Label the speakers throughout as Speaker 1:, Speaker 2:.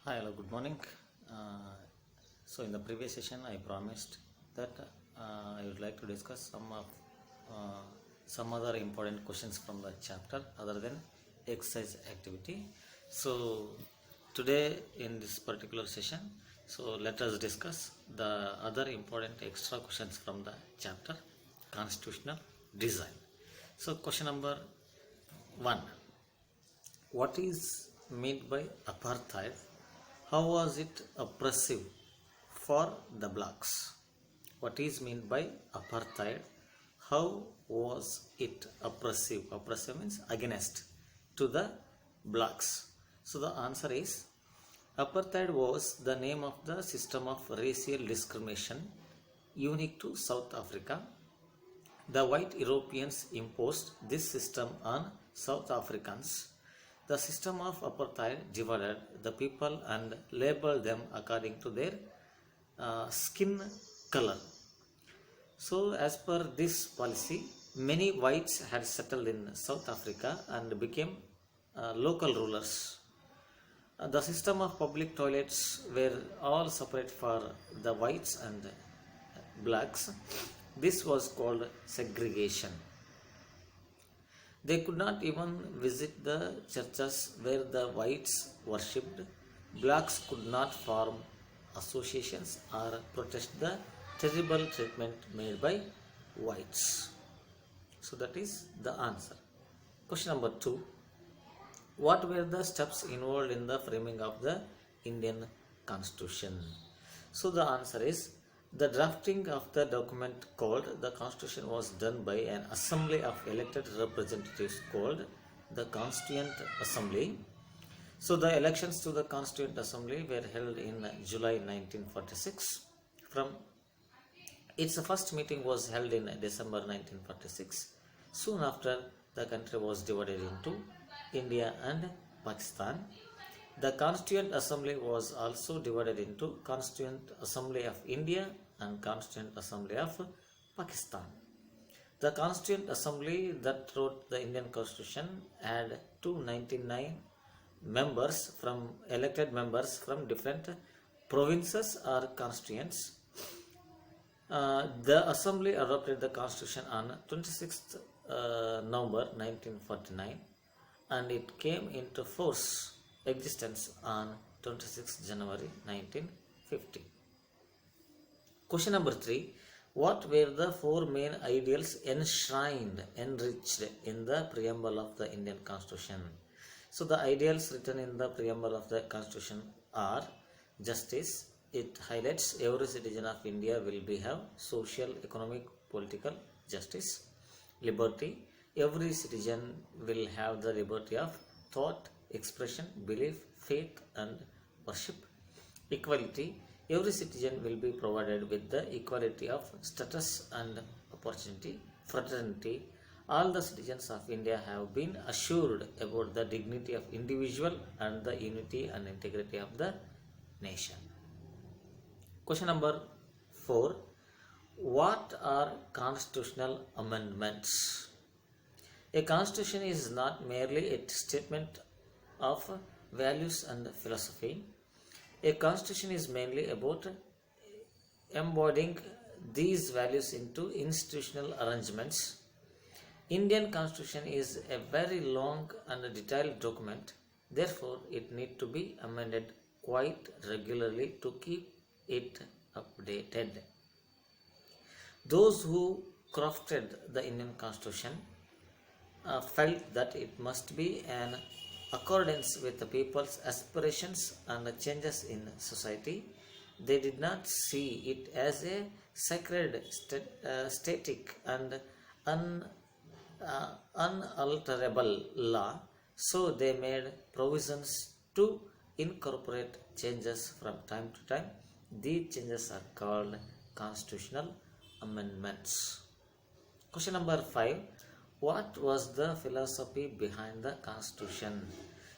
Speaker 1: Hi, hello, good morning. Uh, in the previous session, I promised that I would like to discuss some other important questions from the chapter other than exercise activity. So, today in this particular session, let us discuss the other important extra questions from the chapter constitutional design. So, question number one: what is meant by apartheid? How was it oppressive for the blacks? What is meant by apartheid? How was it oppressive? Oppressive means against to the blacks. So the answer is apartheid was the name of the system of racial discrimination unique to South Africa. The white Europeans imposed this system on South Africans. The system of apartheid divided the people and labeled them according to their skin color. So, as per this policy, many whites had settled in South Africa and became local rulers. The system of public toilets were all separate for the whites and blacks. This was called segregation. They could not even visit the churches where the whites worshipped. Blacks could not form associations or protest the terrible treatment made by whites. So that is the answer. Question number 2. What were the steps involved in the framing of the Indian Constitution? So the answer is the drafting of the document called the Constitution was done by an assembly of elected representatives called the Constituent Assembly. So the elections to the Constituent Assembly were held in July 1946. From its first meeting was held in December 1946. Soon after, the country was divided into India and Pakistan. The Constituent Assembly was also divided into Constituent Assembly of India and Constituent Assembly of Pakistan. The Constituent Assembly that wrote the Indian Constitution had 299 members from elected members from different provinces or constituents. The Assembly adopted the Constitution on 26th November 1949 and it came into force existence on 26 January 1950. Question number 3. What were the four main ideals enriched in the preamble of the Indian Constitution? So the ideals written in the preamble of the Constitution are justice. It highlights every citizen of India will have social, economic, political justice. Liberty. Every citizen will have the liberty of thought, expression, belief, faith and worship. Equality. Every citizen will be provided with the equality of status and opportunity. Fraternity. All the citizens of India have been assured about the dignity of individual and the unity and integrity of the nation. Question number 4. What are constitutional amendments? A constitution is not merely a statement of values and philosophy. A constitution is mainly about embodying these values into institutional arrangements. Indian Constitution is a very long and detailed document. Therefore, it needs to be amended quite regularly to keep it updated. Those who crafted the Indian Constitution felt that it must be an accordance with the people's aspirations and changes in society. They did not see it as a sacred, static and unalterable law, so they made provisions to incorporate changes from time to time. These changes are called constitutional amendments. Question number 5. What was the philosophy behind the Constitution?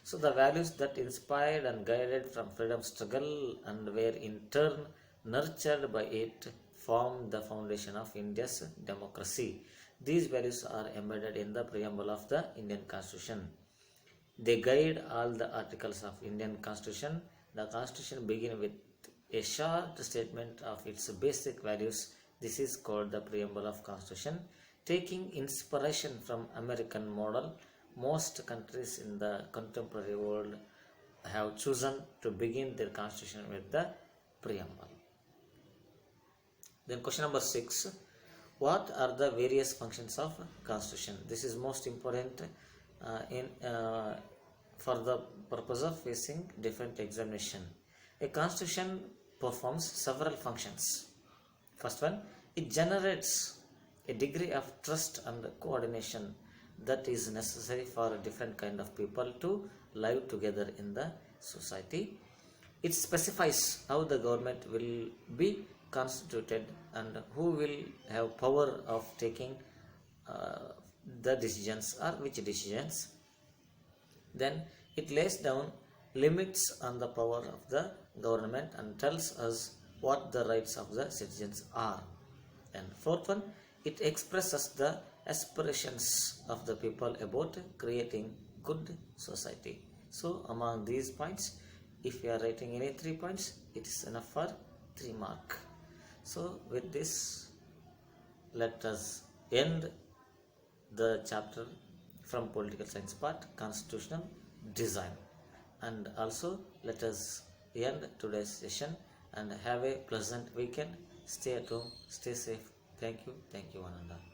Speaker 1: So the values that inspired and guided from freedom struggle and were in turn nurtured by it formed the foundation of India's democracy. These values are embedded in the preamble of the Indian Constitution. They guide all the articles of Indian Constitution. The Constitution begins with a short statement of its basic values. This is called the preamble of Constitution. Taking inspiration from American model, most countries in the contemporary world have chosen to begin their constitution with the preamble. Then question number 6. What are the various functions of constitution? This is most important for the purpose of facing different examination. A constitution performs several functions. First one, it generates a degree of trust and coordination that is necessary for different kind of people to live together in the society. It specifies how the government will be constituted and who will have power of taking the decisions or which decisions. Then it lays down limits on the power of the government and tells us what the rights of the citizens are. And fourth one, it expresses the aspirations of the people about creating good society. So among these points, if you are writing any 3 points, it is enough for 3 mark. So with this, let us end the chapter from political science part, constitutional design, and also let us end today's session and have a pleasant weekend. Stay at home, stay safe. Thank you one and all.